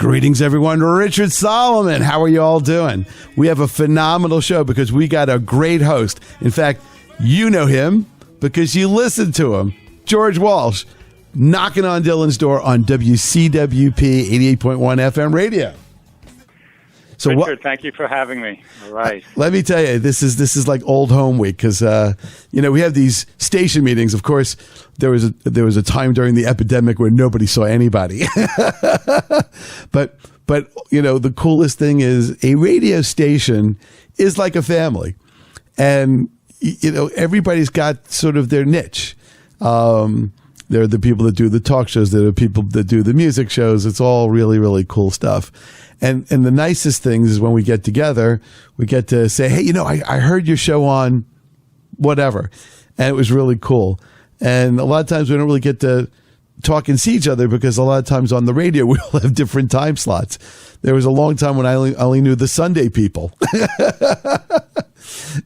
Greetings, everyone. Richard Solomon. How are you all doing? We have a phenomenal show because we got a great host. In fact, you know him because you listened to him. George Walsh, knocking on Dylan's door on WCWP 88.1 FM radio. So Richard, thank you for having me. All right. Let me tell you, this is like old home week because we have these station meetings. Of course, there was a time during the epidemic where nobody saw anybody. but the coolest thing is a radio station is like a family, and everybody's got sort of their niche. There are the people that do the talk shows. There are people that do the music shows. It's all really, really cool stuff. And the nicest things is when we get together, we get to say, hey, I heard your show on whatever. And it was really cool. And a lot of times we don't really get to talk and see each other because a lot of times on the radio, we all have different time slots. There was a long time when I only knew the Sunday people,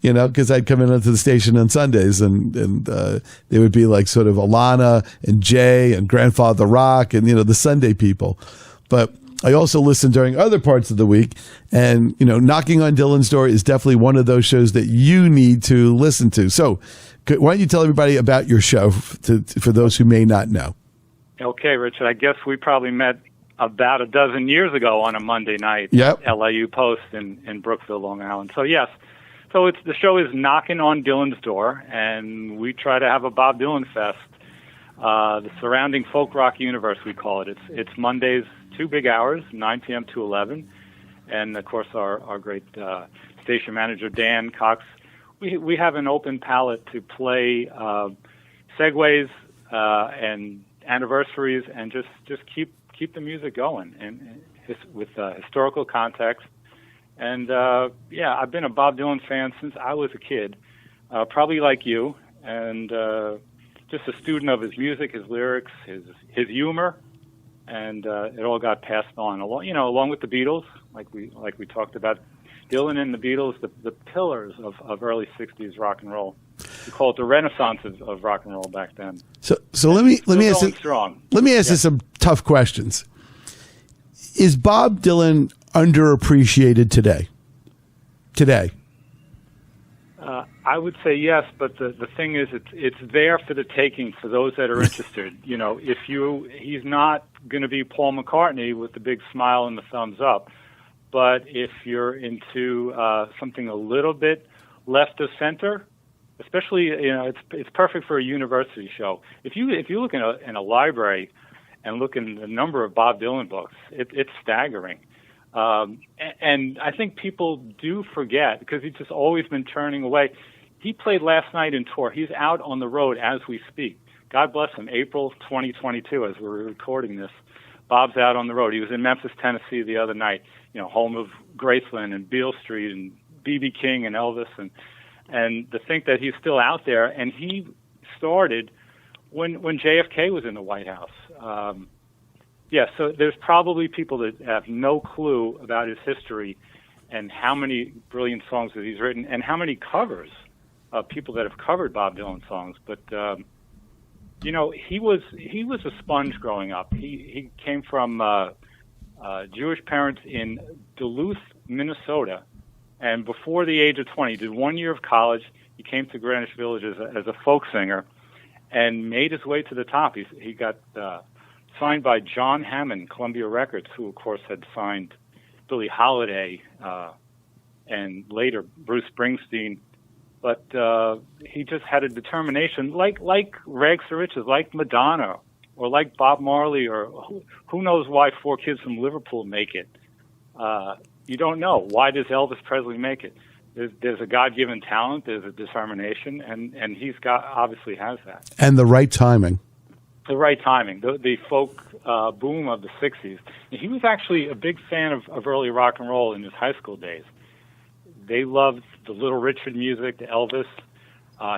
because I'd come in onto the station on Sundays and they would be like sort of Alana and Jay and Grandfather Rock and, the Sunday people. But I also listen during other parts of the week, and Knocking on Dylan's Door is definitely one of those shows that you need to listen to. So, why don't you tell everybody about your show for those who may not know? Okay, Richard. I guess we probably met about a dozen years ago on a Monday night at LIU Post in Brookville, Long Island. So yes, the show is Knocking on Dylan's Door, and we try to have a Bob Dylan fest. The surrounding folk rock universe, we call it. It's Mondays, 2 big hours, 9 p.m. to 11. And, of course, our great station manager, Dan Cox, we have an open palette to play segues and anniversaries and just keep the music going and with historical context. And, I've been a Bob Dylan fan since I was a kid, probably like you, and just a student of his music, his lyrics, his humor, and it all got passed on along with the Beatles, like we talked about. Dylan and the Beatles, the pillars of early '60s rock and roll. We call it the Renaissance of rock and roll back then. So let me ask you some tough questions. Is Bob Dylan underappreciated today? I would say yes, but the thing is, it's there for the taking for those that are interested. He's not going to be Paul McCartney with the big smile and the thumbs up, but if you're into something a little bit left of center, especially it's perfect for a university show. If you look in a library and look in the number of Bob Dylan books, it's staggering. And I think people do forget because he's just always been turning away. He played last night in tour. He's out on the road as we speak. God bless him. April 2022, as we're recording this, Bob's out on the road. He was in Memphis, Tennessee the other night, home of Graceland and Beale Street and B.B. King and Elvis. And to think that he's still out there, and he started when JFK was in the White House. So there's probably people that have no clue about his history and how many brilliant songs that he's written and how many covers of people that have covered Bob Dylan songs. But, he was a sponge growing up. He came from Jewish parents in Duluth, Minnesota. And before the age of 20, he did 1 year of college. He came to Greenwich Village as a folk singer and made his way to the top. He got signed by John Hammond, Columbia Records, who, of course, had signed Billie Holiday and later Bruce Springsteen. But he just had a determination, like Rags to Riches, like Madonna, or like Bob Marley, or who knows why 4 kids from Liverpool make it. You don't know. Why does Elvis Presley make it? There's a God-given talent, there's a determination, and he's obviously has that. And the right timing. The right timing, the folk boom of the 60s. He was actually a big fan of early rock and roll in his high school days. They loved the Little Richard music, the Elvis.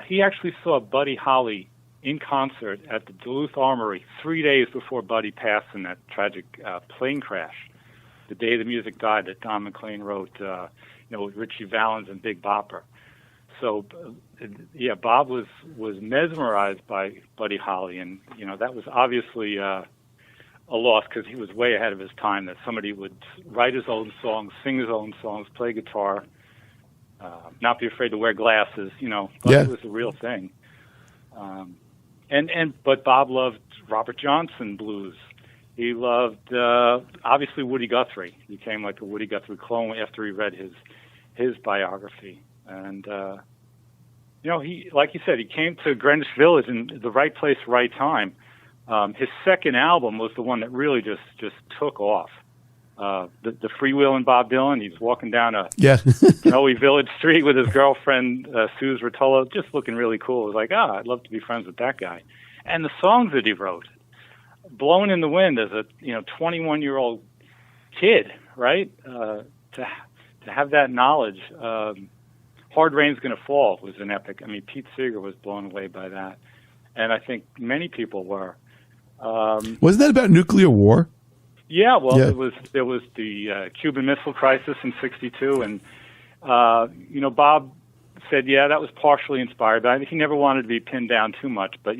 He actually saw Buddy Holly in concert at the Duluth Armory 3 days before Buddy passed in that tragic plane crash. The day the music died that Don McLean wrote, with Richie Valens and Big Bopper. So, Bob was mesmerized by Buddy Holly, and that was obviously a a loss because he was way ahead of his time. That somebody would write his own songs, sing his own songs, play guitar, not be afraid to wear glasses. But it was a real thing. But Bob loved Robert Johnson blues. He loved obviously Woody Guthrie. He became like a Woody Guthrie clone after he read his biography. And he, like you said, he came to Greenwich Village in the right place, right time. His second album was the one that really just took off. The Freewheelin' Bob Dylan. He's walking down a snowy village street with his girlfriend Suze Rotolo, just looking really cool. It was like, I'd love to be friends with that guy. And the songs that he wrote, "Blowin' in the Wind" as a 21-year-old kid, right? To have that knowledge. "Hard Rain's Gonna Fall" was an epic. I mean, Pete Seeger was blown away by that, and I think many people were. Wasn't that about nuclear war? Yeah, well, there was the Cuban Missile Crisis in '62, and Bob said, that was partially inspired by it. He never wanted to be pinned down too much, but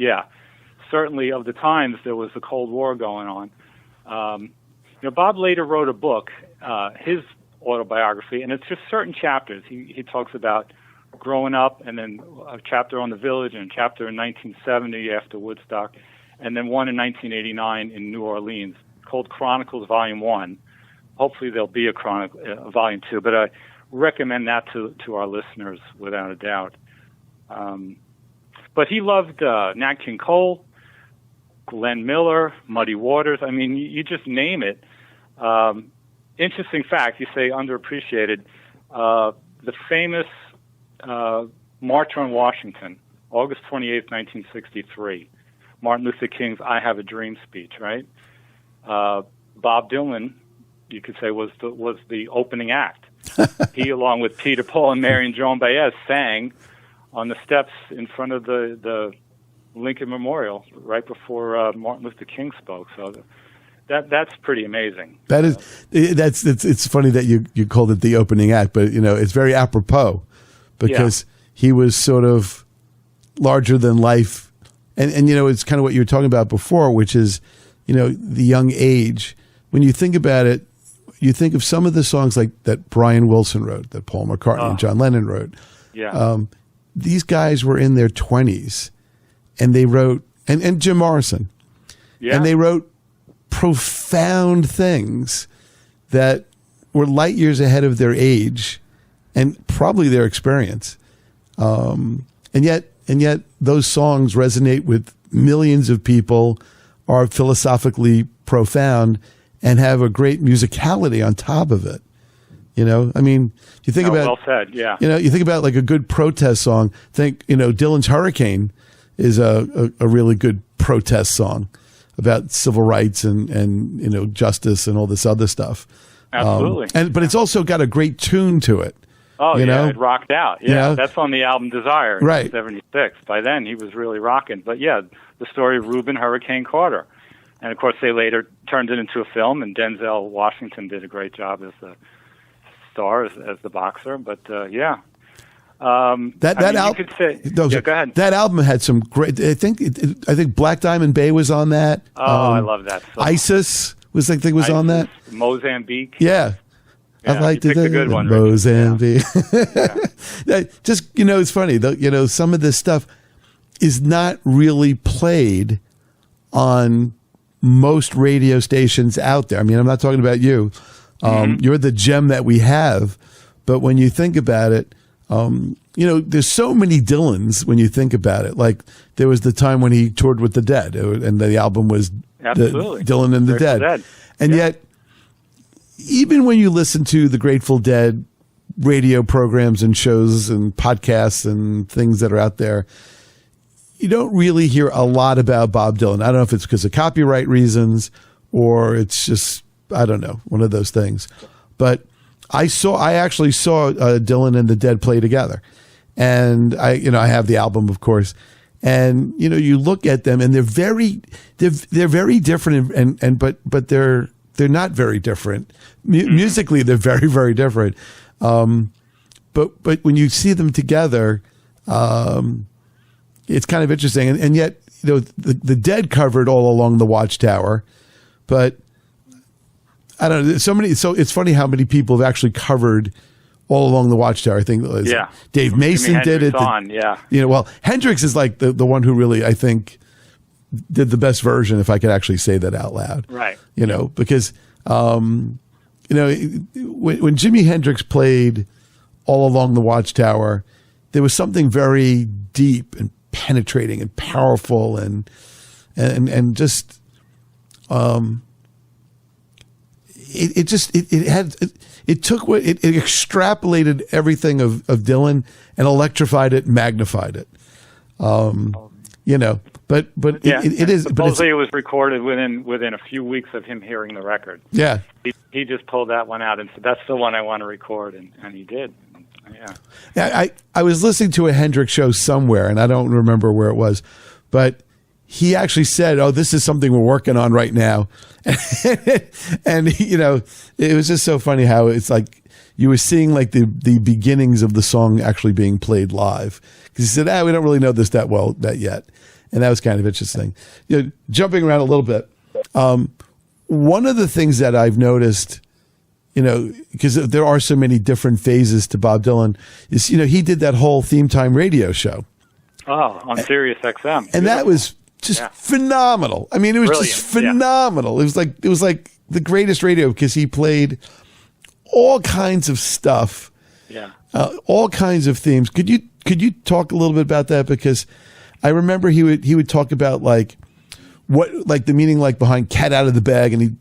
certainly of the times there was the Cold War going on. Bob later wrote a book, his autobiography, and it's just certain chapters. He talks about growing up, and then a chapter on the Village, and a chapter in 1970 after Woodstock, and then one in 1989 in New Orleans, called Chronicles Volume 1. Hopefully there'll be a Volume 2, but I recommend that to our listeners without a doubt. But he loved Nat King Cole, Glenn Miller, Muddy Waters. I mean, you just name it. Interesting fact, you say underappreciated. The famous March on Washington, August 28th, 1963, Martin Luther King's "I Have a Dream" speech, right? Bob Dylan, you could say, was the opening act. He, along with Peter, Paul, and Mary and Joan Baez, sang on the steps in front of the Lincoln Memorial right before Martin Luther King spoke. So that's pretty amazing. It's funny that you called it the opening act, but it's very apropos because he was sort of larger than life, and it's kind of what you were talking about before, which is the young age. When you think about it, you think of some of the songs like that Brian Wilson wrote, that Paul McCartney and John Lennon wrote. Yeah. These guys were in their 20s, and they wrote, and Jim Morrison, and they wrote profound things that were light years ahead of their age and probably their experience. And yet those songs resonate with millions of people, are philosophically profound, and have a great musicality on top of it. I mean, you think about, well said, you think about like a good protest song. Think, Dylan's "Hurricane" is a really good protest song about civil rights and justice and all this other stuff. Absolutely. But it's also got a great tune to it. Oh, it rocked out. Yeah, that's on the album Desire in '76. By then, he was really rocking. But the story of Reuben Hurricane Carter. And, of course, they later turned it into a film, and Denzel Washington did a great job as the star, as the boxer. But, that album. Go ahead. That album had some great. I think Black Diamond Bay was on that. Oh, I love that song. ISIS was on that. Mozambique. Yeah. I like to pick a good one. Mozambique. Yeah. Just it's funny though. Some of this stuff is not really played on most radio stations out there. I mean, I'm not talking about you. You're the gem that we have. But when you think about it, there's so many Dylans when you think about it. Like there was the time when he toured with the Dead, and the album was Dylan and the Dead. And yet, even when you listen to the Grateful Dead radio programs and shows and podcasts and things that are out there, you don't really hear a lot about Bob Dylan. I don't know if it's because of copyright reasons or it's just, I don't know, one of those things. But I actually saw Dylan and the Dead play together, and I have the album, of course. And you look at them, and they're very different, but they're not very different. Musically, they're very, very different. But when you see them together, it's kind of interesting. And yet, the Dead covered All Along the Watchtower, but I don't know. So it's funny how many people have actually covered All Along the Watchtower. I think Dave Mason did it. Well, Hendrix is like the one who really, I think, did the best version, if I could actually say that out loud. Right. Because when Jimi Hendrix played All Along the Watchtower, there was something very deep and penetrating and powerful and just it extrapolated everything of Dylan and electrified it, magnified it. But it is. Supposedly, it was recorded within a few weeks of him hearing the record. Yeah, he just pulled that one out and said, "That's the one I want to record," and he did. Yeah. I was listening to a Hendrix show somewhere, and I don't remember where it was, but he actually said, "Oh, this is something we're working on right now," and it was just so funny how it's like you were seeing like the beginnings of the song actually being played live, because he said, "We don't really know this that well yet." And that was kind of interesting. Jumping around a little bit, one of the things that I've noticed, because there are so many different phases to Bob Dylan, is, he did that whole Theme Time radio show. Oh, on Sirius XM. And that was just phenomenal. I mean, it was Brilliant. just phenomenal. Yeah. It was like the greatest radio, because he played all kinds of stuff. Yeah. All kinds of themes. Could you talk a little bit about that? Because I remember he would talk about like the meaning like behind Cat Out of the Bag, and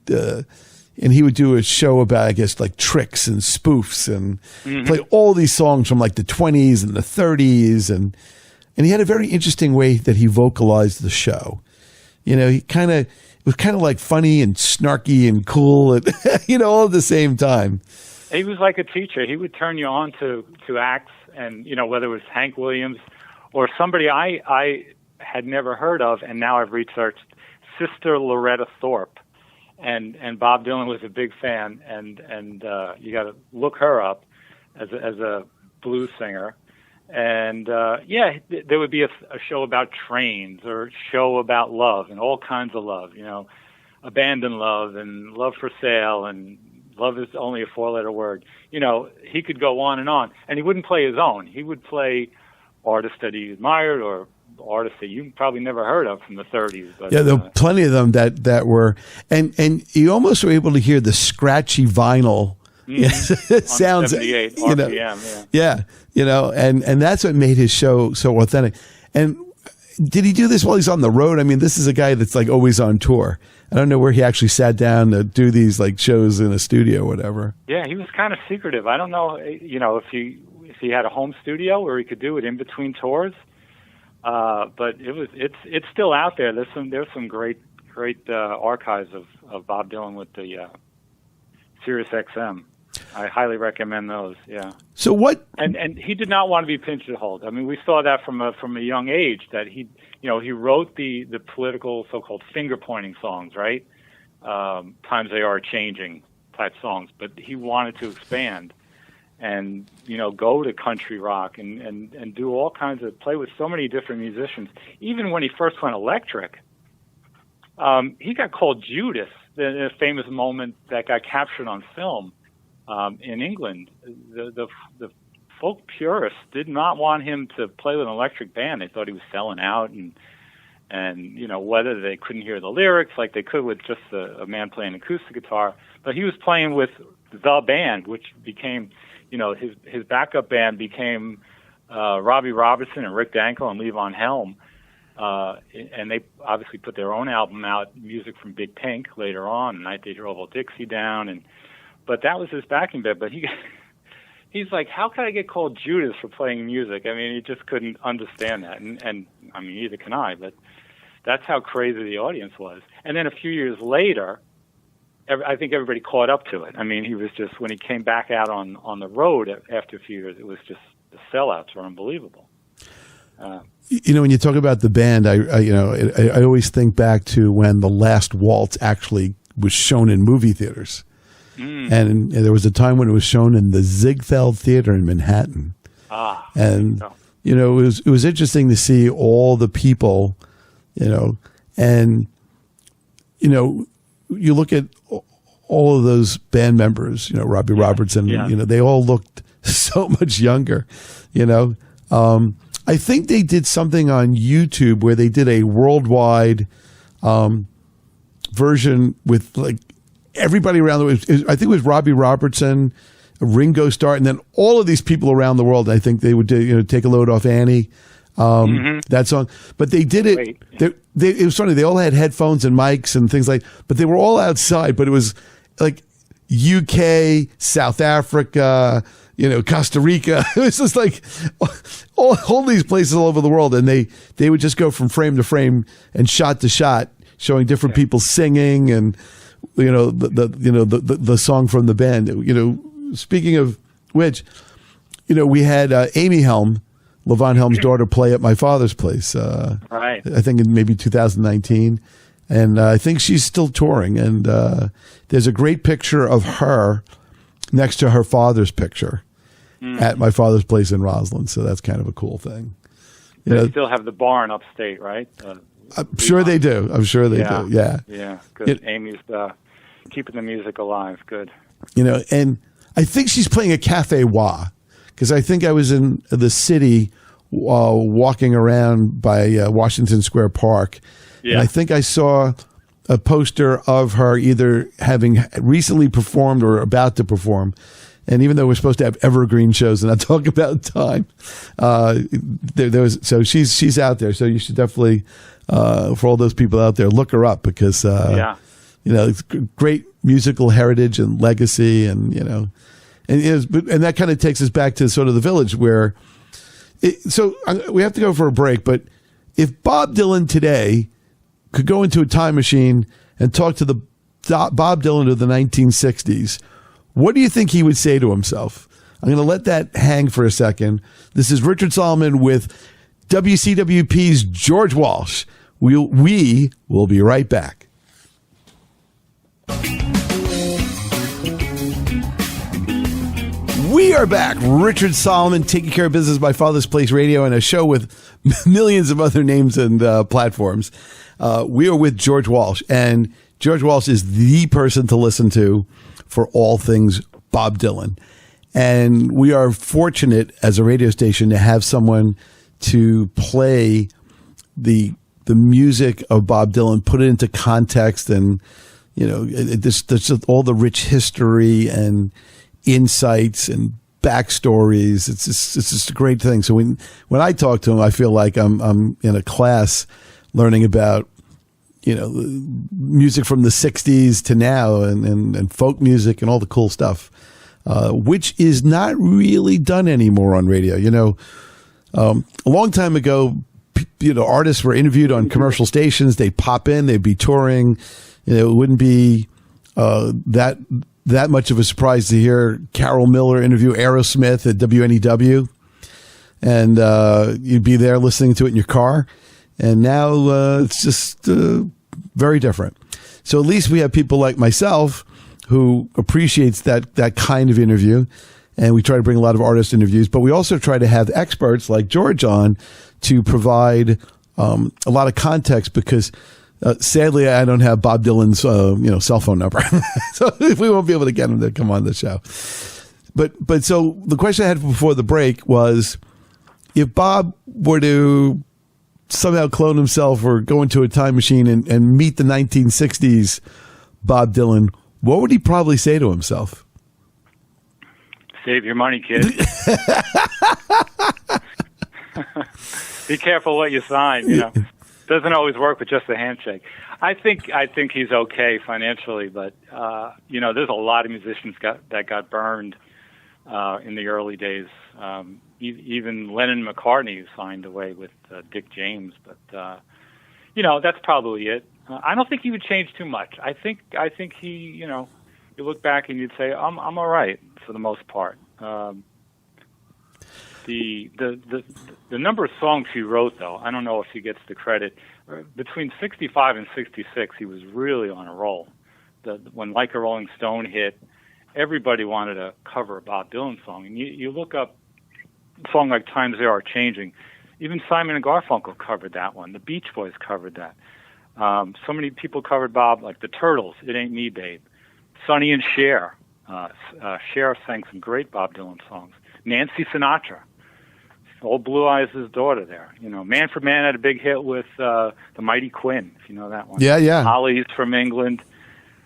he would do a show about, I guess, like tricks and spoofs and play all these songs from like the 20s and the 30s, and he had a very interesting way that he vocalized the show. It was kind of like funny and snarky and cool, and all at the same time. He was like a teacher. He would turn you on to acts, and whether it was Hank Williams or somebody I had never heard of, and now I've researched, Sister Loretta Thorpe, and Bob Dylan was a big fan, and you got to look her up as a blues singer, and there would be a show about trains or a show about love and all kinds of love, abandoned love and love for sale and love is only a 4-letter word. He could go on, and he wouldn't play his own. He would play artists that he admired or artists that you probably never heard of from the 30s. But, there were plenty of them that were, and you almost were able to hear the scratchy vinyl sounds. 78 RPM, and that's what made his show so authentic. And did he do this while he's on the road? I mean, this is a guy that's like always on tour. I don't know where he actually sat down to do these like shows in a studio or whatever. Yeah, he was kind of secretive. I don't know, if he had a home studio where he could do it in between tours. But it's still out there. There's some great archives of Bob Dylan with the Sirius XM. I highly recommend those. Yeah. So what? And he did not want to be pigeonholed. I mean, we saw that from a young age, that he wrote the political so-called finger-pointing songs, right? Times They Are Changing type songs, but he wanted to expand and go to country rock and do all kinds of, play with so many different musicians. Even when he first went electric, he got called Judas, the famous moment that got captured on film in England. The folk purists did not want him to play with an electric band. They thought he was selling out, and whether they couldn't hear the lyrics like they could with just a man playing acoustic guitar, but he was playing with the band, which became, his backup band became Robbie Robertson and Rick Danko and Levon Helm, and they obviously put their own album out, music from Big Pink later on, Night They Drove Old Dixie Down, but that was his backing band. But he's like, how can I get called Judas for playing music? I mean, he just couldn't understand that, and I mean, neither can I, but that's how crazy the audience was. And then a few years later, I think everybody caught up to it. I mean, he was just, when he came back out on the road after a few years, it was just, the sellouts were unbelievable. When you talk about the band, I always think back to when The Last Waltz actually was shown in movie theaters. And there was a time when it was shown in the Ziegfeld Theater in Manhattan. And it was interesting to see all the people, and you look at all of those band members, Robbie Robertson, they all looked so much younger, I think they did something on YouTube where they did a worldwide version with like everybody around the world. I think it was Robbie Robertson, Ringo Starr, and then all of these people around the world. I think they would do, Take a Load Off Annie, that song. But they did it. It was funny. They all had headphones and mics and things but they were all outside. But it was like UK, South Africa, Costa Rica. It was just like all these places all over the world, and they would just go from frame to frame and shot to shot, showing different people singing and the song from the band. Speaking of which, we had Amy Helm, Levon Helm's daughter, play at my father's place. Right. I think in maybe 2019, and I think she's still touring. And there's a great picture of her next to her father's picture at my father's place in Roslyn. So that's kind of a cool thing. They still have the barn upstate, right? I'm sure they do. I'm sure they do. Yeah. Yeah. Good. Amy's keeping the music alive. Good. And I think she's playing a Cafe Wah, because I think I was in the city walking around by Washington Square Park. Yeah. And I think I saw a poster of her either having recently performed or about to perform. And even though we're supposed to have evergreen shows and not talk about time, so she's out there. So you should definitely, for all those people out there, look her up, because it's great musical heritage and legacy, and and that kind of takes us back to sort of the Village, where. So we have to go for a break, but if Bob Dylan today could go into a time machine and talk to the Bob Dylan of the 1960s, what do you think he would say to himself? I'm going to let that hang for a second. This is Richard Solomon with WCWP's George Walsh. We will be right back. We are back. Richard Solomon, taking care of business by Father's Place Radio, and a show with millions of other names and platforms. We are with George Walsh, and George Walsh is the person to listen to for all things Bob Dylan. And we are fortunate as a radio station to have someone to play the music of Bob Dylan, put it into context, and there's just all the rich history and insights and backstories. It's just a great thing. So when I talk to him, I feel like I'm in a class learning about music from the 60s to now, and folk music and all the cool stuff, which is not really done anymore on radio. A long time ago, artists were interviewed on commercial stations. They'd pop in, they'd be touring. It wouldn't be that much of a surprise to hear Carol Miller interview Aerosmith at WNEW, and you'd be there listening to it in your car. And now it's just very different. So at least we have people like myself who appreciates that kind of interview, and we try to bring a lot of artist interviews, but we also try to have experts like George on to provide a lot of context, because sadly, I don't have Bob Dylan's cell phone number, so we won't be able to get him to come on the show. But so the question I had before the break was, if Bob were to somehow clone himself or go into a time machine and meet the 1960s Bob Dylan, what would he probably say to himself? Save your money, kid. Be careful what you sign. Doesn't always work with just a handshake. I think he's okay financially, but there's a lot of musicians that got burned in the early days. Even Lennon and McCartney signed away with Dick James, but that's probably it. I don't think he would change too much. I think he, you look back and you'd say, I'm all right for the most part. The number of songs he wrote, though, I don't know if he gets the credit. Between 65 and 66, he was really on a roll. When Like a Rolling Stone hit, everybody wanted to cover a Bob Dylan song. And you look up a song like Times They Are Changing. Even Simon and Garfunkel covered that one. The Beach Boys covered that. So many people covered Bob, like the Turtles, It Ain't Me, Babe. Sonny and Cher. Cher sang some great Bob Dylan songs. Nancy Sinatra. Old Blue Eyes' daughter there. Man for Man had a big hit with the Mighty Quinn, if you know that one. Yeah, yeah. Holly's from England.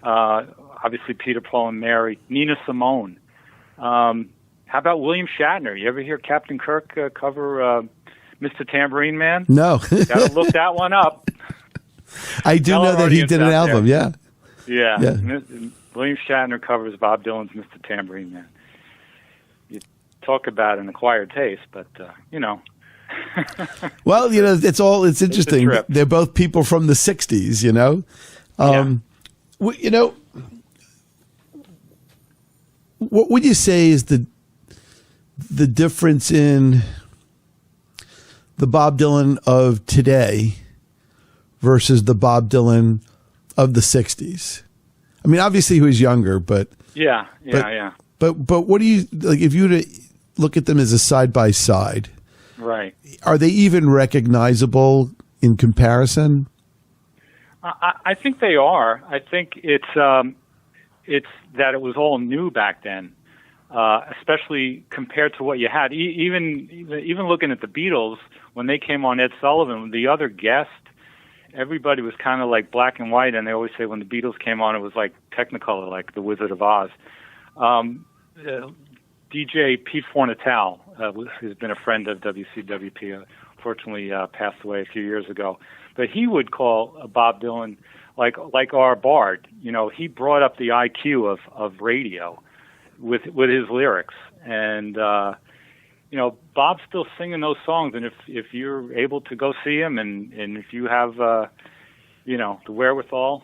Obviously Peter, Paul, and Mary. Nina Simone. How about William Shatner? You ever hear Captain Kirk cover Mr. Tambourine Man? No. Gotta look that one up. I do know that he did an album, yeah. Yeah. William Shatner covers Bob Dylan's Mr. Tambourine Man. You talk about an acquired taste, but, Well, it's interesting. They're both people from the 60s, What would you say is the difference in the Bob Dylan of today versus the Bob Dylan of the 60s? I mean, obviously he was younger, but yeah. But what do you like if you were to look at them as a side by side? Right. Are they even recognizable in comparison? I think they are. I think it's that it was all new back then, especially compared to what you had. Even looking at the Beatles when they came on Ed Sullivan, the other guest, everybody was kind of like black and white, and they always say when the Beatles came on, it was like Technicolor, like The Wizard of Oz. DJ Pete Fornatal, who's been a friend of WCWP, fortunately passed away a few years ago, but he would call Bob Dylan like our bard. He brought up the IQ of radio with his lyrics, and Bob's still singing those songs. And if you're able to go see him, and if you have the wherewithal,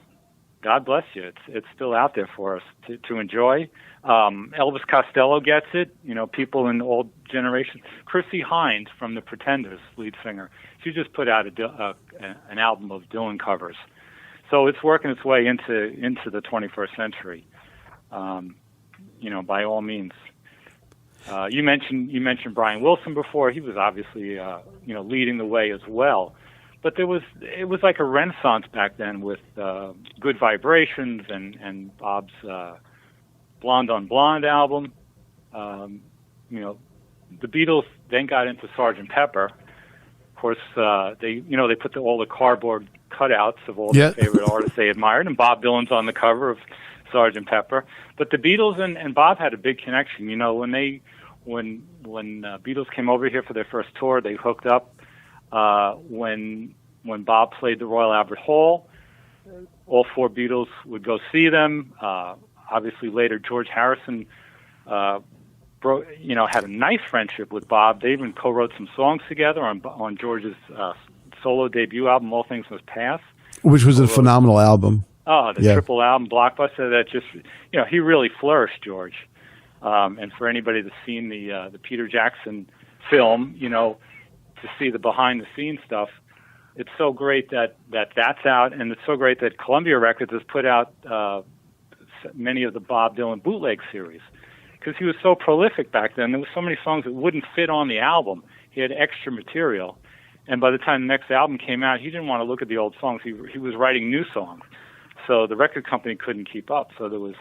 God bless you. It's still out there for us to enjoy. Elvis Costello gets it. People in the old generation. Chrissie Hynde from the Pretenders, lead singer. She just put out an album of Dylan covers. So it's working its way into the 21st century. By all means. You mentioned Brian Wilson before. He was obviously leading the way as well. But it was like a renaissance back then with Good Vibrations and Bob's Blonde on Blonde album. The Beatles then got into Sgt. Pepper. Of course, they put all the cardboard cutouts of all their favorite artists they admired, and Bob Dylan's on the cover of Sgt. Pepper. But the Beatles and Bob had a big connection. When Beatles came over here for their first tour, they hooked up. When Bob played the Royal Albert Hall, all four Beatles would go see them. Obviously, later George Harrison, had a nice friendship with Bob. They even co-wrote some songs together on George's solo debut album, All Things Must Pass, which was a phenomenal album. Oh, the triple album blockbuster that just he really flourished, George. And for anybody that's seen the Peter Jackson film, to see the behind-the-scenes stuff, it's so great that's out, and it's so great that Columbia Records has put out many of the Bob Dylan bootleg series, because he was so prolific back then. There were so many songs that wouldn't fit on the album. He had extra material, and by the time the next album came out, he didn't want to look at the old songs. He was writing new songs, so the record company couldn't keep up. So there was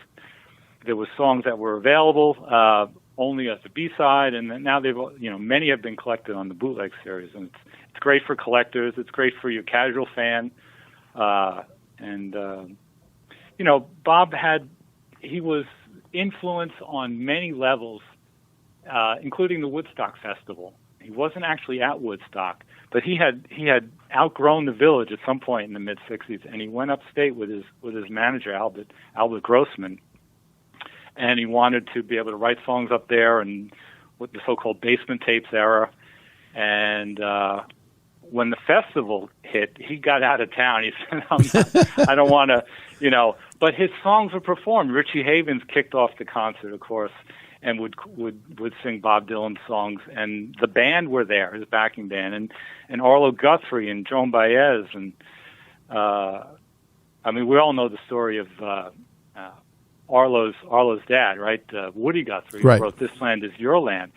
songs that were available only as a B-side, and now many have been collected on the bootleg series, and it's great for collectors. It's great for your casual fan, Bob he was influenced on many levels, including the Woodstock Festival. He wasn't actually at Woodstock, but he had outgrown the Village at some point in the mid '60s, and he went upstate with his manager Albert Grossman. And he wanted to be able to write songs up there, and with the so-called basement tapes era. And when the festival hit, he got out of town. He said, I don't want to, But his songs were performed. Richie Havens kicked off the concert, of course, and would sing Bob Dylan songs. And the band were there, his backing band, and Arlo Guthrie and Joan Baez. And, we all know the story of Arlo's dad, right? Woody Guthrie, who wrote "This Land Is Your Land."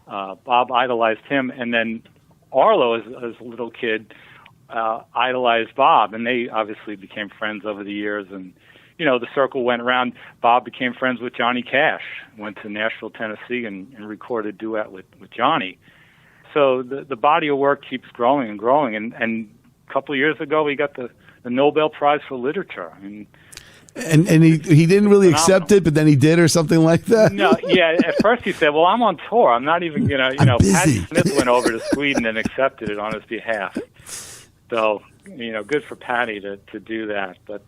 Bob idolized him, and then Arlo, as a little kid, idolized Bob, and they obviously became friends over the years. And the circle went around. Bob became friends with Johnny Cash, went to Nashville, Tennessee, and recorded a duet with Johnny. So the body of work keeps growing and growing. And a couple of years ago, we got the Nobel Prize for Literature. And he didn't really accept it, but then he did, or something like that. No, yeah. At first he said, "Well, I'm on tour. I'm not even busy." Patti Smith went over to Sweden and accepted it on his behalf. So good for Patti to do that. But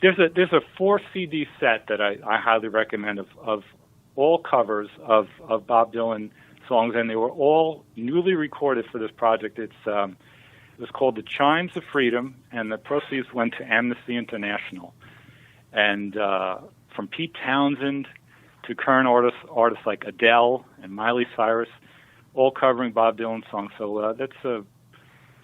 there's a 4 CD set that I highly recommend of all covers of Bob Dylan songs, and they were all newly recorded for this project. It was called the Chimes of Freedom, and the proceeds went to Amnesty International. And from Pete Townsend to current artists like Adele and Miley Cyrus, all covering Bob Dylan songs. So that's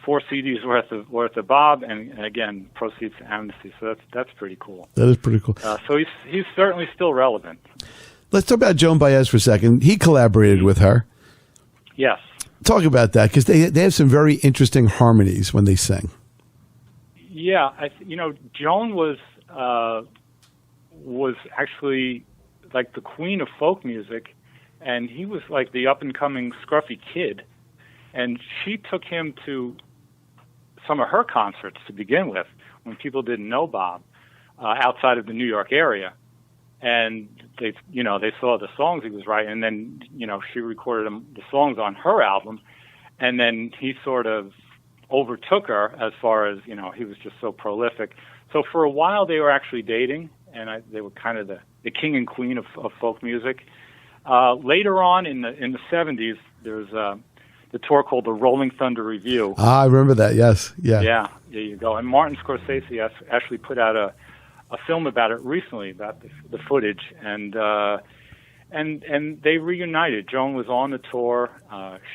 4 CDs worth of Bob, and again, proceeds to Amnesty. So that's pretty cool. That is pretty cool. So he's certainly still relevant. Let's talk about Joan Baez for a second. He collaborated with her. Yes. Talk about that, because they have some very interesting harmonies when they sing. Yeah, Joan was actually like the queen of folk music, and he was like the up-and-coming scruffy kid. And she took him to some of her concerts to begin with, when people didn't know Bob, outside of the New York area. And they saw the songs he was writing, and then, she recorded the songs on her album, and then he sort of overtook her as far as, he was just so prolific. So for a while they were actually dating, and they were kind of the king and queen of folk music. Later on in the 70s, there was the tour called the Rolling Thunder Review. I remember that, yes. Yeah, there you go. And Martin Scorsese actually put out a film about it recently, about the footage, and they reunited. Joan was on the tour.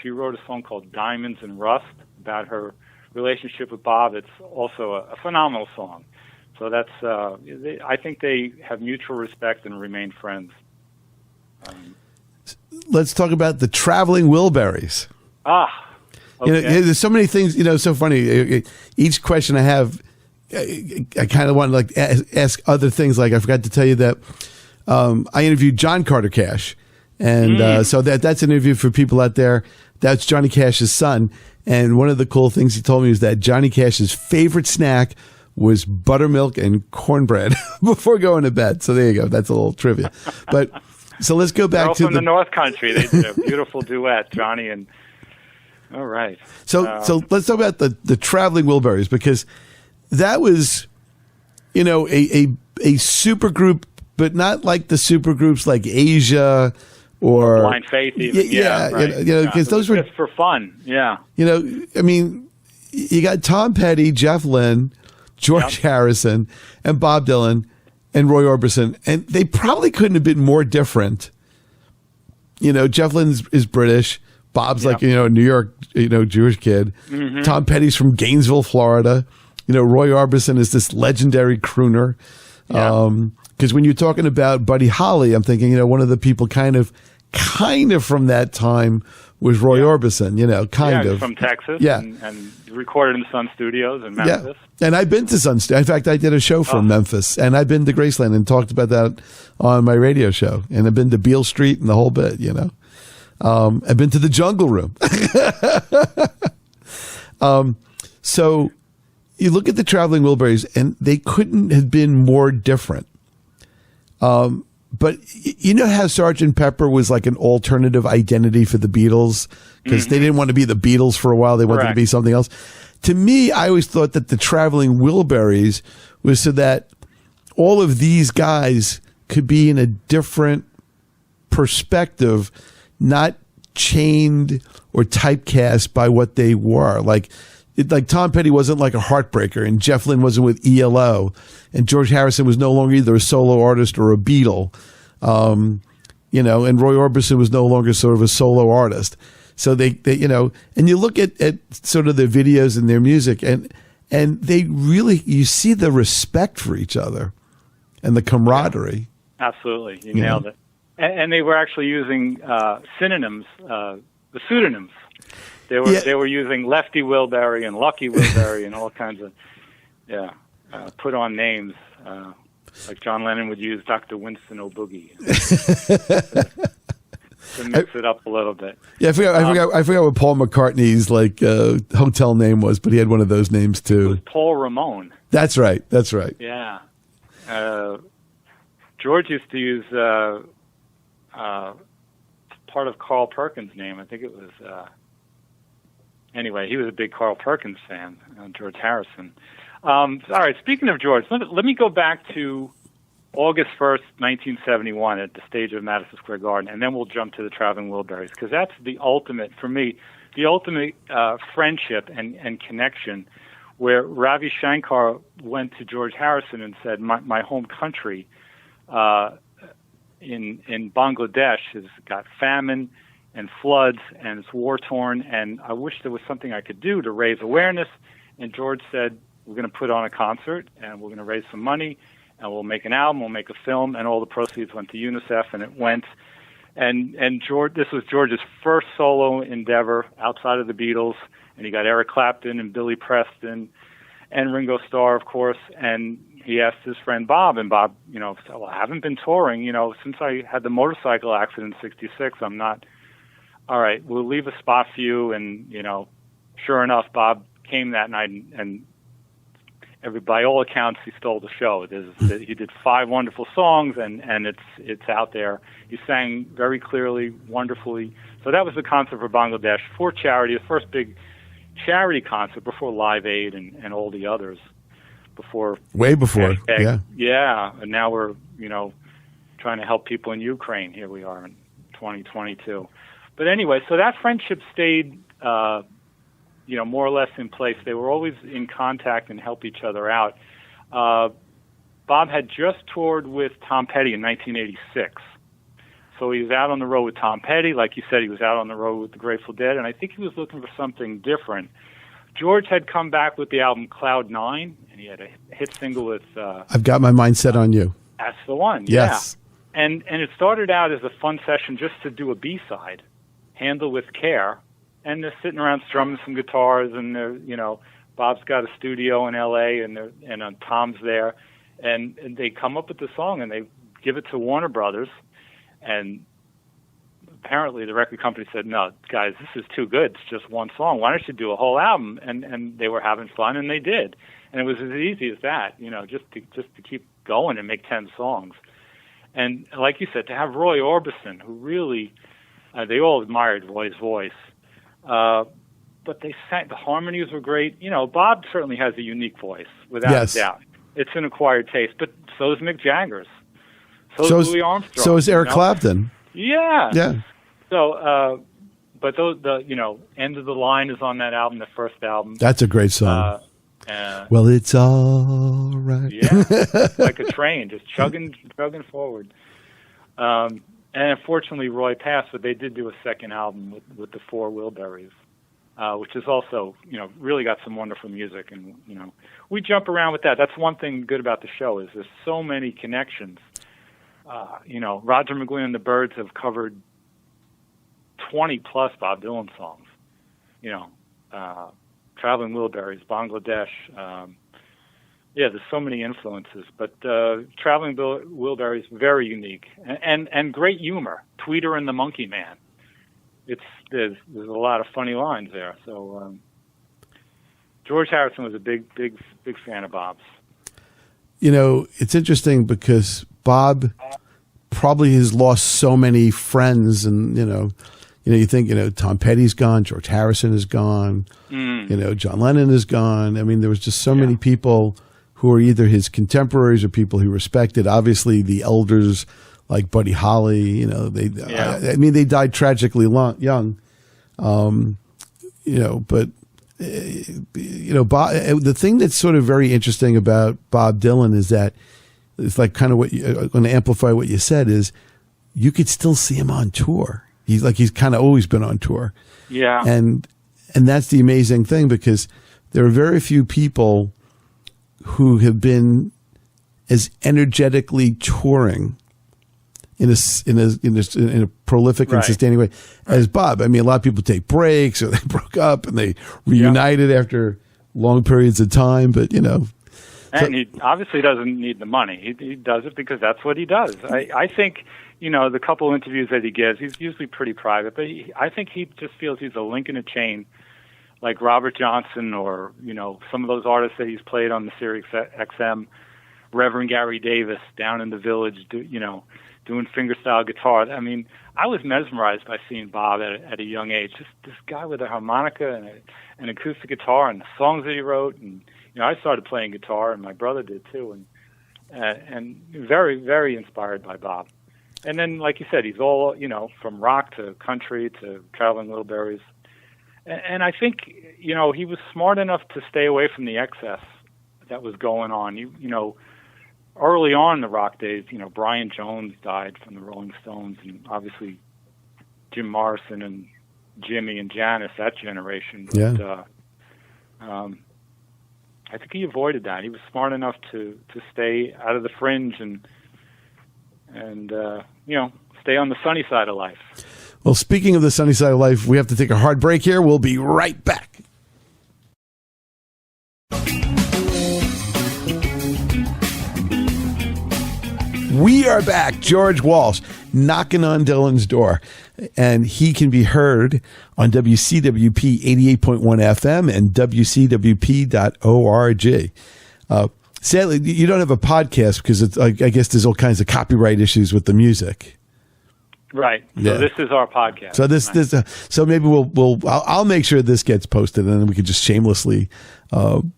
She wrote a song called Diamonds and Rust about her relationship with Bob. It's also a phenomenal song. So that's I think they have mutual respect and remain friends. Let's talk about the Traveling Wilburys. Okay. There's so many things, so funny. Each question I have, I kind of want to ask other things. Like I forgot to tell you that I interviewed John Carter Cash, and so that's an interview for people out there. That's Johnny Cash's son, and one of the cool things he told me was that Johnny Cash's favorite snack was buttermilk and cornbread before going to bed. So there you go. That's a little trivia. But so let's go back to from the North Country. They did a beautiful duet, Johnny and. All right. So let's talk about the Traveling Wilburys, because that was, a super group, but not like the super groups like Asia or Blind Faith. Even. Right. Because those were just for fun. Yeah. I mean, you got Tom Petty, Jeff Lynne, George Harrison, and Bob Dylan, and Roy Orbison, and they probably couldn't have been more different. Jeff Lynne is British. Bob's like, a New York, Jewish kid. Mm-hmm. Tom Petty's from Gainesville, Florida. Roy Orbison is this legendary crooner. Because when you're talking about Buddy Holly, I'm thinking, one of the people kind of from that time was Roy Orbison, kind of. From Texas. Yeah. And recorded in Sun Studios in Memphis. Yeah. And I've been to Sun Studios. In fact, I did a show from Memphis, and I've been to Graceland and talked about that on my radio show. And I've been to Beale Street and the whole bit, I've been to the Jungle Room. So you look at the Traveling Wilburys, and they couldn't have been more different. But you know how Sgt. Pepper was like an alternative identity for the Beatles, because they didn't want to be the Beatles for a while. They wanted to be something else. To me, I always thought that the Traveling Wilburys was so that all of these guys could be in a different perspective, not chained or typecast by what they were. Like Tom Petty wasn't like a heartbreaker, and Jeff Lynne wasn't with ELO, and George Harrison was no longer either a solo artist or a Beatle, and Roy Orbison was no longer sort of a solo artist. So they and you look at sort of their videos and their music, and they really, you see the respect for each other and the camaraderie. Absolutely. You nailed it. And they were actually using synonyms, the pseudonyms. They were using Lefty Wilbury and Lucky Wilbury and all kinds of put on names. Like John Lennon would use Dr. Winston O'Boogie to mix it up a little bit. Yeah, I forgot what Paul McCartney's hotel name was, but he had one of those names too. It was Paul Ramon. That's right. Yeah. George used to use part of Carl Perkins' name. I think it was. Anyway, he was a big Carl Perkins fan, George Harrison. All right, speaking of George, let me go back to August 1st, 1971 at the stage of Madison Square Garden, and then we'll jump to the Traveling Wilburys, because that's the ultimate, for me, the ultimate friendship and connection, where Ravi Shankar went to George Harrison and said, my home country in Bangladesh has got famine and floods, and it's war-torn, and I wish there was something I could do to raise awareness. And George said, we're going to put on a concert, and we're going to raise some money, and we'll make an album, we'll make a film, and all the proceeds went to UNICEF, and it went. And George, this was George's first solo endeavor outside of the Beatles, and he got Eric Clapton and Billy Preston and Ringo Starr, of course, and he asked his friend Bob, and Bob, said, well, I haven't been touring, since I had the motorcycle accident in '66, I'm not, all right, we'll leave a spot for you, and, sure enough, Bob came that night, and by all accounts, he stole the show. He did 5 wonderful songs, and it's out there. He sang very clearly, wonderfully. So that was the concert for Bangladesh for charity, the first big charity concert before Live Aid and all the others. Way before, yeah. Yeah, and now we're, trying to help people in Ukraine. Here we are in 2022. But anyway, so that friendship stayed more or less in place. They were always in contact and help each other out. Bob had just toured with Tom Petty in 1986. So he was out on the road with Tom Petty. Like you said, he was out on the road with the Grateful Dead, and I think he was looking for something different. George had come back with the album Cloud 9, and he had a hit single with... I've Got My Mind Set on You. That's the one, yes. Yeah. And it started out as a fun session just to do a B-side, Handle with Care, and they're sitting around strumming some guitars, and they're, Bob's got a studio in L.A., and Tom's there, and they come up with the song, and they give it to Warner Brothers, and apparently the record company said, no, guys, this is too good. It's just one song. Why don't you do a whole album? And they were having fun, and they did. And it was as easy as that, just to keep going and make 10 songs. And like you said, to have Roy Orbison, who really, they all admired Roy's voice, but they sang, the harmonies were great. Bob certainly has a unique voice, without a doubt. It's an acquired taste, but so is Mick Jagger's. So is Louis Armstrong. So is Eric Clapton. Yeah. Yeah. So, but those, End of the Line is on that album, the first album. That's a great song. Well, it's all right. Yeah, like a train, just chugging forward. And unfortunately, Roy passed, but they did do a second album with the 4 Wilburys, which is also, really got some wonderful music. And, we jump around with that. That's one thing good about the show is there's so many connections. Roger McGuinn and the Byrds have covered 20-plus Bob Dylan songs. Traveling Wilburys, Bangladesh. There's so many influences. But Traveling Wilburys, very unique. And great humor. Tweeter and the Monkey Man. There's a lot of funny lines there. So George Harrison was a big fan of Bob's. It's interesting because Bob probably has lost so many friends, and you think Tom Petty's gone, George Harrison is gone, John Lennon is gone. I mean, there was just so many people who are either his contemporaries or people he respected. Obviously, the elders like Buddy Holly, they died tragically young, but. Bob, the thing that's sort of very interesting about Bob Dylan is that it's like kind of what I'm going to amplify what you said is you could still see him on tour. He's kind of always been on tour. Yeah. And that's the amazing thing, because there are very few people who have been as energetically touring in a prolific and sustaining way as Bob. I mean, a lot of people take breaks or they broke up and they reunited after long periods of time, but And he obviously doesn't need the money. He does it because that's what he does. I think, the couple interviews that he gives, he's usually pretty private, but I think he just feels he's a link in a chain, like Robert Johnson or, some of those artists that he's played on the Sirius XM, Reverend Gary Davis down in the Village, doing fingerstyle guitar. I mean, I was mesmerized by seeing Bob at a young age. Just this guy with a harmonica and an acoustic guitar and the songs that he wrote. And, I started playing guitar, and my brother did too, and very, very inspired by Bob. And then, like you said, he's all, from rock to country to Traveling Wilburys. And I think, he was smart enough to stay away from the excess that was going on. Early on in the rock days, Brian Jones died from the Rolling Stones, and obviously Jim Morrison and Jimmy and Janis, that generation. But, I think he avoided that. He was smart enough to stay out of the fringe and stay on the sunny side of life. Well, speaking of the sunny side of life, we have to take a hard break here. We'll be right back. We are back. George Walsh knocking on Dylan's door, and he can be heard on WCWP 88.1 FM and WCWP.org. Sadly, you don't have a podcast because I guess there's all kinds of copyright issues with the music. Right. So this is our podcast. So so maybe I'll make sure this gets posted, and then we can just shamelessly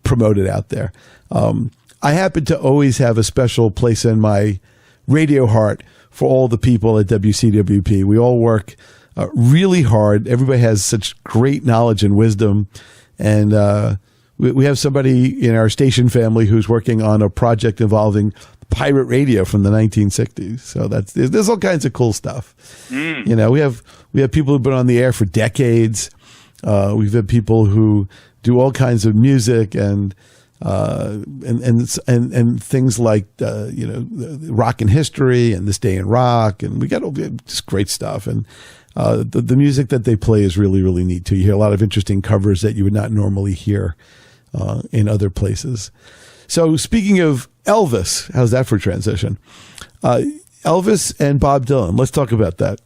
promote it out there. I happen to always have a special place in my radio heart for all the people at WCWP. We all work really hard. Everybody has such great knowledge and wisdom, and we have somebody in our station family who's working on a project involving pirate radio from the 1960s. So there's all kinds of cool stuff. We have people who've been on the air for decades. We've had people who do all kinds of music and things like rock and history and This Day in Rock, and we got just great stuff. And the music that they play is really, really neat too. You hear a lot of interesting covers that you would not normally hear in other places. So speaking of Elvis, how's that for transition? Elvis and Bob Dylan. Let's talk about that.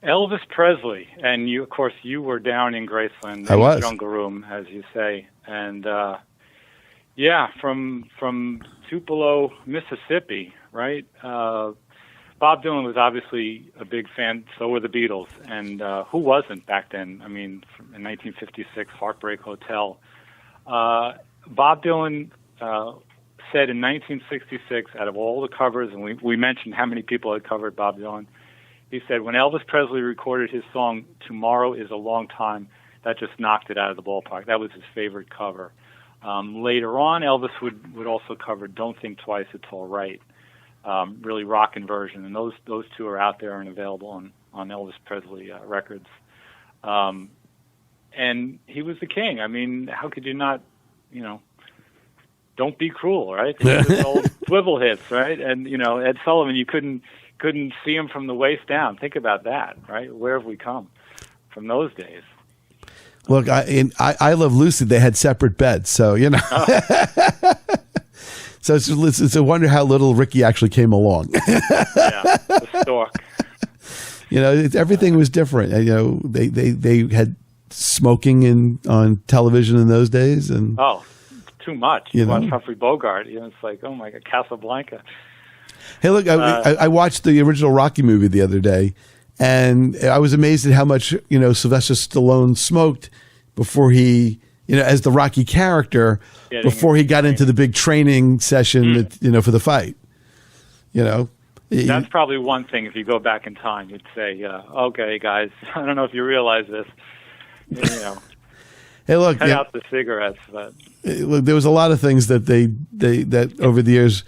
Elvis Presley, and you were down in Graceland, I was. Jungle Room, as you say, and from Tupelo, Mississippi, right? Bob Dylan was obviously a big fan. So were the Beatles, and who wasn't back then? I mean, in 1956, Heartbreak Hotel. Bob Dylan said in 1966, out of all the covers, and we mentioned how many people had covered Bob Dylan, he said, when Elvis Presley recorded his song, Tomorrow is a Long Time, that just knocked it out of the ballpark. That was his favorite cover. Later on, Elvis would also cover Don't Think Twice, It's All Right, really rockin' version. And those two are out there and available on Elvis Presley records. And he was the king. I mean, how could you not, Don't Be Cruel, right? Those old swivel hits, right? And, Ed Sullivan, you couldn't see him from the waist down. Think about that, right? Where have we come from those days? Look, I Love Lucy, they had separate beds, so, So it's a wonder how little Ricky actually came along. The stork. Everything was different. They had smoking on television in those days, and too much. You watch Humphrey Bogart, it's like, oh my God, Casablanca. Hey, look, I watched the original Rocky movie the other day, and I was amazed at how much Sylvester Stallone smoked before he, as the Rocky character, before he got into the big training session, for the fight. That's probably one thing. If you go back in time, you'd say, "Okay, guys, I don't know if you realize this." Hey, look, cut out the cigarettes. But look, there was a lot of things that that over the years.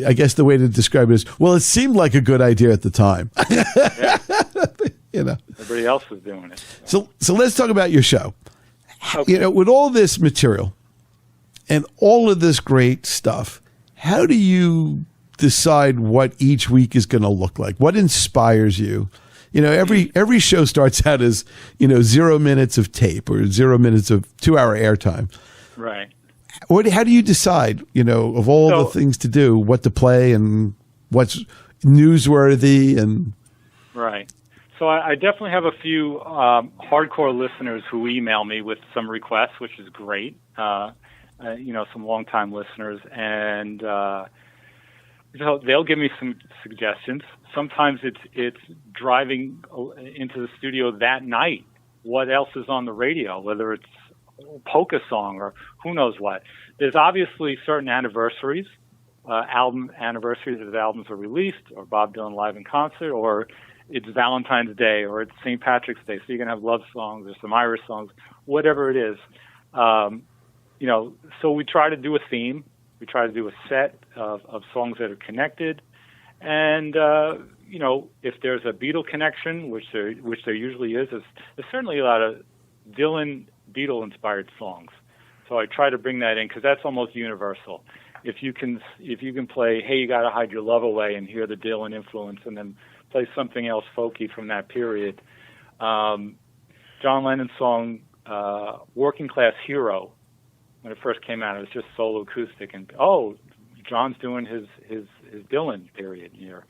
I guess the way to describe it is, well, it seemed like a good idea at the time. Everybody else was doing it. So let's talk about your show. Okay. With all this material and all of this great stuff, how do you decide what each week is going to look like? What inspires you? You know, every show starts out as, 0 minutes of tape or 0 minutes of 2-hour airtime. Right. How do you decide, of all the things to do, what to play and what's newsworthy and right. So I definitely have a few hardcore listeners who email me with some requests, which is great. Some longtime listeners, and they'll give me some suggestions. Sometimes it's driving into the studio that night. What else is on the radio? Whether it's a polka song or who knows what. There's obviously certain anniversaries, album anniversaries as albums are released, or Bob Dylan live in concert, or it's Valentine's Day, or it's St. Patrick's Day. So you're going to have love songs or some Irish songs, whatever it is. So we try to do a theme. We try to do a set of songs that are connected. And, if there's a Beatle connection, which there usually is, there's certainly a lot of Beatle-inspired songs. So I try to bring that in because that's almost universal. If you can play, "Hey, You Gotta Hide Your Love Away," and hear the Dylan influence, and then play something else folky from that period. John Lennon's song, "Working Class Hero," when it first came out, it was just solo acoustic, and John's doing his Dylan period here.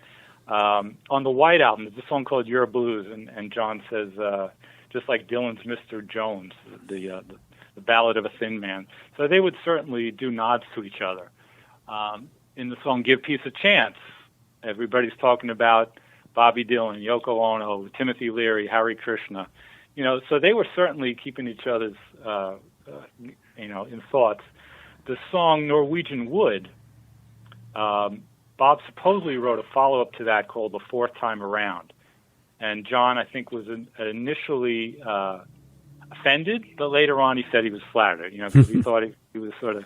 On the White Album, there's a song called "Your Blues," and John says, just like Dylan's "Mr. Jones," the Ballad of a Thin Man. So they would certainly do nods to each other. In the song "Give Peace a Chance," everybody's talking about Bobby Dylan, Yoko Ono, Timothy Leary, Hare Krishna. So they were certainly keeping each other's, in thoughts. The song "Norwegian Wood," Bob supposedly wrote a follow-up to that called "The Fourth Time Around." And John, I think, was initially offended, but later on he said he was flattered, because he thought he was sort of,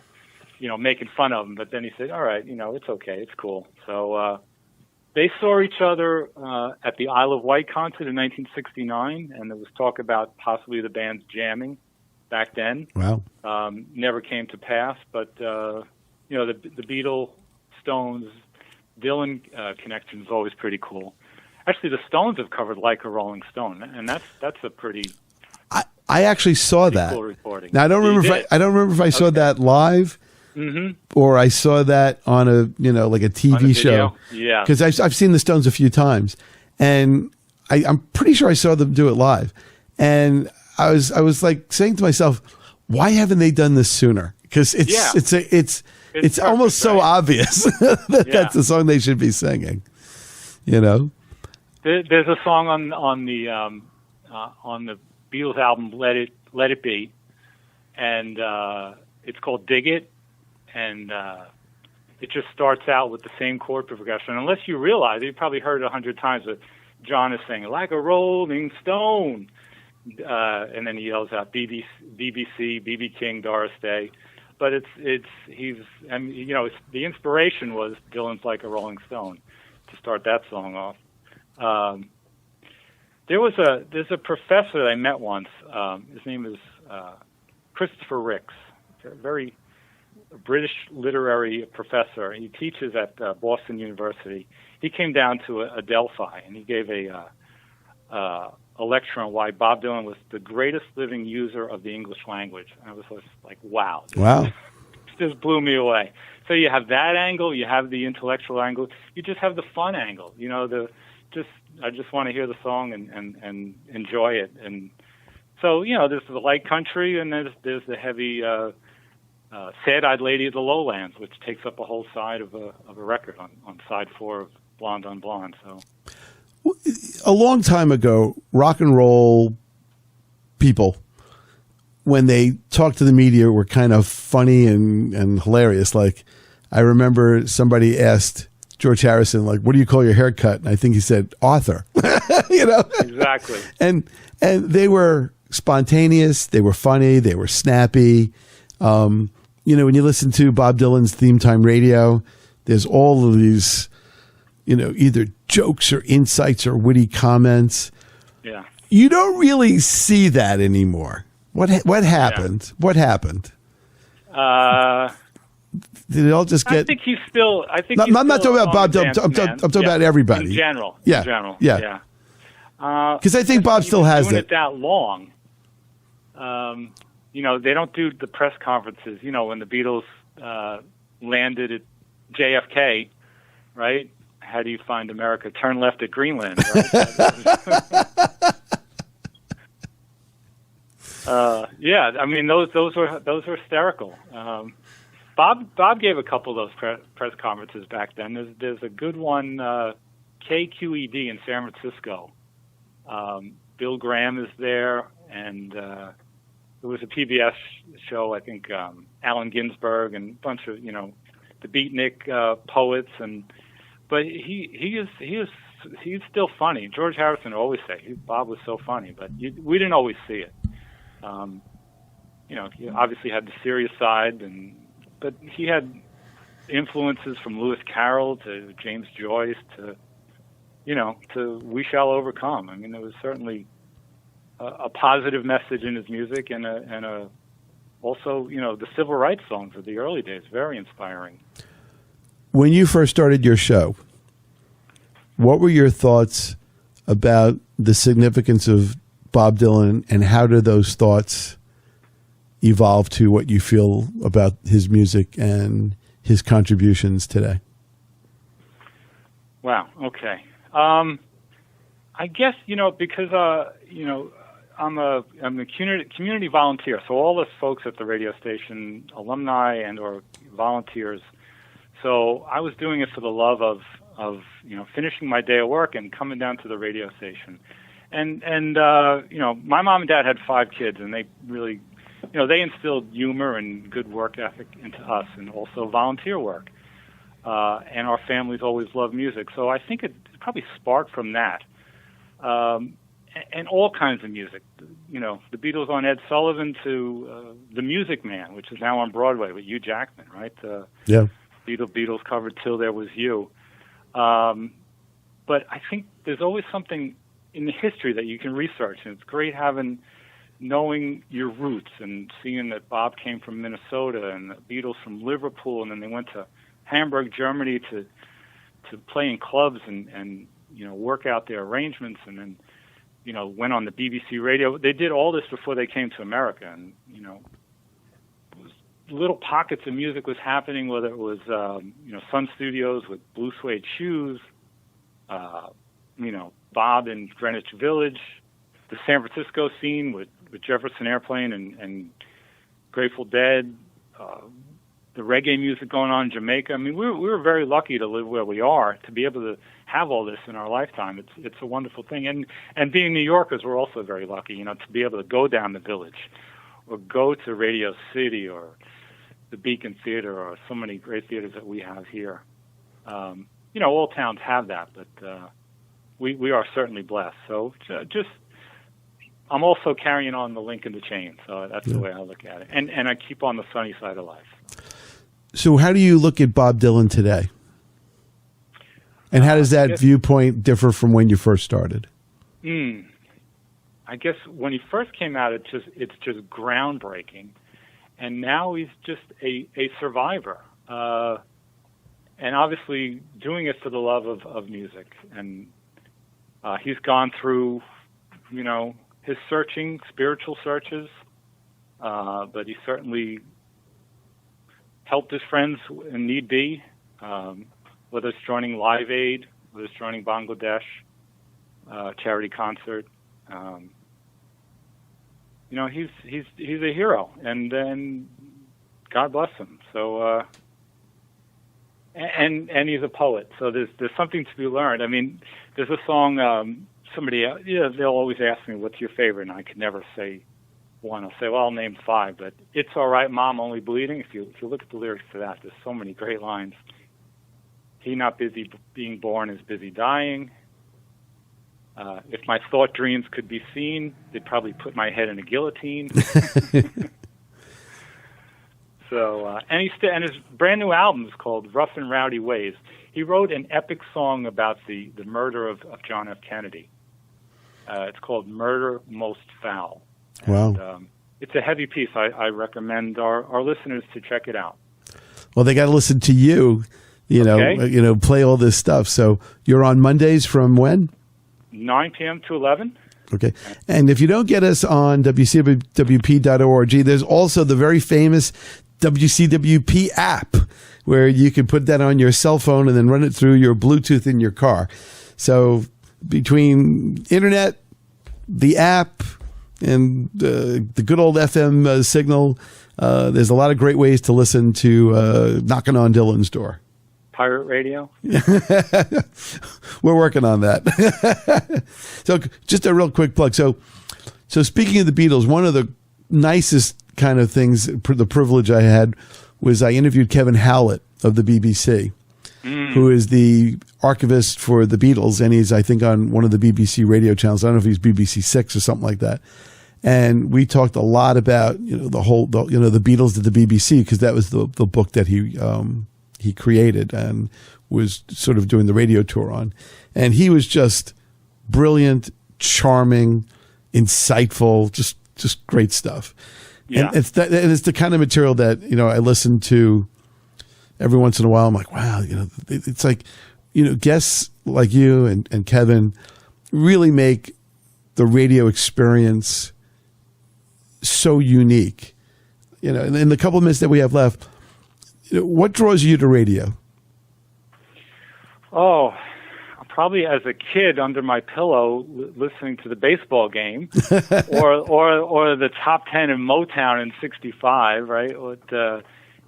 making fun of him. But then he said, all right, it's okay, it's cool. So they saw each other at the Isle of Wight concert in 1969, and there was talk about possibly the bands jamming back then. Wow. Never came to pass, but, the Beatles, Stones, Dylan connection is always pretty cool. Actually, the Stones have covered "Like a Rolling Stone," and that's a pretty. I actually saw that. Cool recording. Now I don't remember if I saw that live, or I saw that on a like a TV show. Yeah, because I've seen the Stones a few times, and I'm pretty sure I saw them do it live, and I was like saying to myself, why haven't they done this sooner? Because it's perfect, almost so obvious that that's the song they should be singing. There's a song on the Beatles album "Let It Be," and it's called "Dig It," and it just starts out with the same chord progression. Unless you realize, you probably heard it 100 times, that John is saying "Like a Rolling Stone," and then he yells out BBC, BB King, Doris Day. But the inspiration was Dylan's "Like a Rolling Stone" to start that song off. There's a professor that I met once. His name is Christopher Ricks, a very British literary professor. He teaches at Boston University. He came down to Adelphi, and he gave a lecture on why Bob Dylan was the greatest living user of the English language. And I was just like, wow. Just blew me away. So you have that angle, you have the intellectual angle, you just have the fun angle. I just want to hear the song and enjoy it. And so there's the light country, and there's the heavy Sad-Eyed Lady of the Lowlands, which takes up a whole side of a record on side 4 of Blonde on Blonde. So a long time ago, rock and roll people, when they talked to the media, were kind of funny and hilarious. Like, I remember somebody asked George Harrison, like, what do you call your haircut? And I think he said, author. Exactly. And they were spontaneous, they were funny, they were snappy. When you listen to Bob Dylan's Theme Time Radio, there's all of these, either jokes or insights or witty comments. Yeah. You don't really see that anymore. What happened? Yeah. What happened? Did it all just get? I think he's still. I think I'm not talking about Bob Dylan. I'm talking about everybody in general. Yeah, in general. yeah. Because I think Bob still has doing it. That long. They don't do the press conferences. When the Beatles landed at JFK, right? How do you find America? Turn left at Greenland. Right? I mean those were hysterical. Bob gave a couple of those press conferences back then. There's a good one, KQED in San Francisco. Bill Graham is there, and there was a PBS show. I think Allen Ginsberg and a bunch of the beatnik poets, but he's still funny. George Harrison would always say Bob was so funny, but we didn't always see it. He obviously had the serious side, but he had influences from Lewis Carroll to James Joyce to We Shall Overcome. I mean, there was certainly a positive message in his music, and also the civil rights songs of the early days, very inspiring. When you first started your show, what were your thoughts about the significance of Bob Dylan, and how do those thoughts evolve to what you feel about his music and his contributions today? Wow. Okay. I guess because I'm a community volunteer, so all the folks at the radio station, alumni and or volunteers. So I was doing it for the love of finishing my day of work and coming down to the radio station. And my mom and dad had 5 kids, and they really, they instilled humor and good work ethic into us, and also volunteer work. And our families always loved music, so I think it probably sparked from that. And all kinds of music, the Beatles on Ed Sullivan to The Music Man, which is now on Broadway with Hugh Jackman, right? Yeah. Beatles covered Till There Was You. But I think there's always something in the history that you can research, and it's great knowing your roots and seeing that Bob came from Minnesota and the Beatles from Liverpool, and then they went to Hamburg, Germany to play in clubs and work out their arrangements, and then went on the BBC radio. They did all this before they came to America, and little pockets of music was happening, whether it was Sun Studios with Blue Suede Shoes, Bob in Greenwich Village, the San Francisco scene with Jefferson Airplane and Grateful Dead, the reggae music going on in Jamaica. I mean, we were very lucky to live where we are, to be able to have all this in our lifetime. It's a wonderful thing. And being New Yorkers, we're also very lucky, to be able to go down the Village or go to Radio City or the Beacon Theater or so many great theaters that we have here. All towns have that, but we are certainly blessed. So I'm also carrying on the link in the chain. So that's the way I look at it. And I keep on the sunny side of life. So how do you look at Bob Dylan today? And how does that viewpoint differ from when you first started? I guess when he first came out, it's just groundbreaking. And now he's just a survivor. And obviously doing it for the love of music. And he's gone through, his spiritual searches. But he certainly helped his friends in need be, whether it's joining Live Aid, whether it's joining Bangladesh, charity concert. He's a hero, and then God bless him. So, and he's a poet. So there's something to be learned. I mean, there's a song. They'll always ask me, "What's your favorite?" And I could never say one. I'll say, "Well, I'll name 5." But "It's All Right, Mom, Only Bleeding." If you look at the lyrics to that, there's so many great lines. He not busy being born is busy dying. If my thought dreams could be seen, they'd probably put my head in a guillotine. So, and his brand new album is called Rough and Rowdy Ways. He wrote an epic song about the murder of John F. Kennedy. It's called Murder Most Foul. Wow. And, it's a heavy piece. I recommend our listeners to check it out. Well, they got to listen to you, play all this stuff. So you're on Mondays from when? 9 p.m. to 11. Okay. And if you don't get us on WCWP.org, there's also the very famous WCWP app where you can put that on your cell phone and then run it through your Bluetooth in your car. So between internet, the app, and the good old FM signal, there's a lot of great ways to listen to Knocking on Dylan's Door. Pirate radio? We're working on that. So just a real quick plug. So speaking of the Beatles, one of the nicest kind of things, the privilege I had, was I interviewed Kevin Howlett of the BBC, who is the archivist for the Beatles, and he's, I think, on one of the BBC radio channels. I don't know if he's BBC Six or something like that. And we talked a lot about the Beatles to the BBC, because that was the book that he created and was sort of doing the radio tour on. And he was just brilliant, charming, insightful, just great stuff. Yeah. And it's the kind of material that, I listen to every once in a while. I'm like, wow, it's like, guests like you and Kevin really make the radio experience so unique. In the couple of minutes that we have left, what draws you to radio? Oh, probably as a kid under my pillow listening to the baseball game or the top 10 in Motown in 65, right? It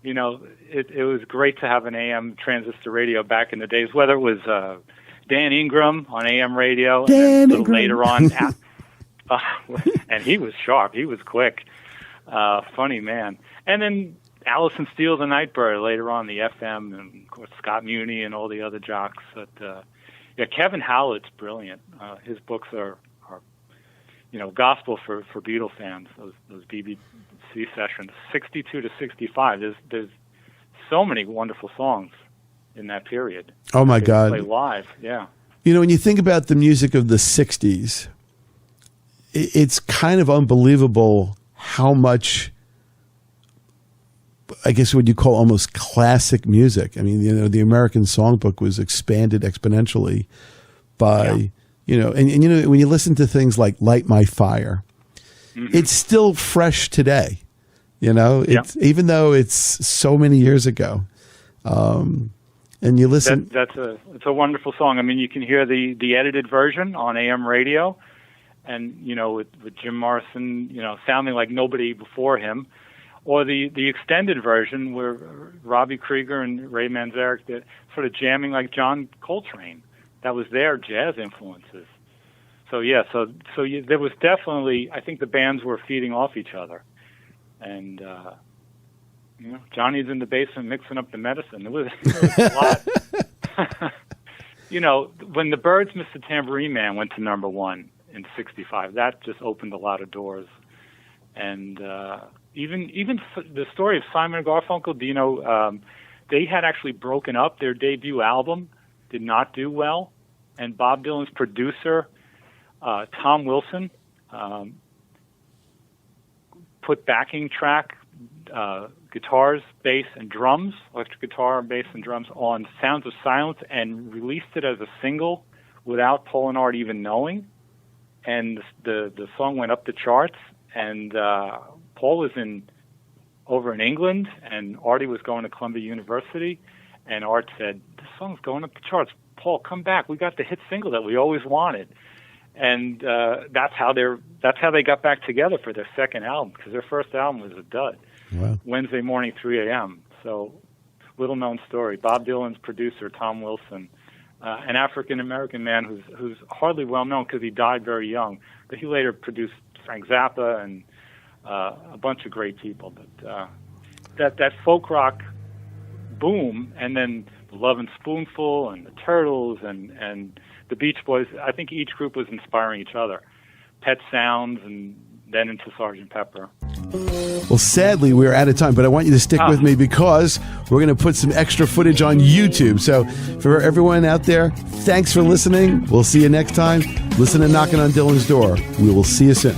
was great to have an AM transistor radio back in the days, whether it was Dan Ingram on AM radio and a little later on. And he was sharp. He was quick. Funny man. And then Allison Steele, the Nightbird, later on the FM, and of course Scott Muni and all the other jocks. Kevin Howlett's brilliant. His books are gospel for Beatle fans. Those BBC sessions, 62 to 65. There's so many wonderful songs in that period. Oh my God! Play live, yeah. When you think about the music of the 60s, it's kind of unbelievable how much, I guess, what you call almost classic music. I mean, the American Songbook was expanded exponentially by, and when you listen to things like Light My Fire, it's still fresh today, even though it's so many years ago. And you listen. It's a wonderful song. I mean, you can hear the edited version on AM radio, and, with Jim Morrison, sounding like nobody before him. Or the extended version where Robbie Krieger and Ray Manzarek did sort of jamming like John Coltrane. That was their jazz influences. So there was definitely, I think the bands were feeding off each other. And, Johnny's in the basement mixing up the medicine. There was a lot. When the Byrds' Mr. Tambourine Man went to number one in 65, that just opened a lot of doors. And, even the story of Simon and Garfunkel, they had actually broken up. Their debut album did not do well, and Bob Dylan's producer, Tom Wilson, put backing track, guitars, bass, and drums, electric guitar, bass, and drums on Sounds of Silence, and released it as a single without Paul and Art even knowing. And the song went up the charts, and Paul was over in England, and Artie was going to Columbia University, and Art said, "This song's going up the charts. Paul, come back. We got the hit single that we always wanted." And that's how they got back together for their second album, because their first album was a dud. Wow. Wednesday Morning, 3 a.m. So, little known story. Bob Dylan's producer, Tom Wilson, an African American man who's hardly well known because he died very young, but he later produced Frank Zappa and a bunch of great people. But that folk rock boom, and then the Love and Spoonful and the Turtles and the Beach Boys, I think each group was inspiring each other. Pet Sounds, and then into Sgt. Pepper. Well, sadly, we're out of time, but I want you to stick with me because we're going to put some extra footage on YouTube. So for everyone out there, thanks for listening. We'll see you next time. Listen to Knocking on Dylan's Door. We will see you soon.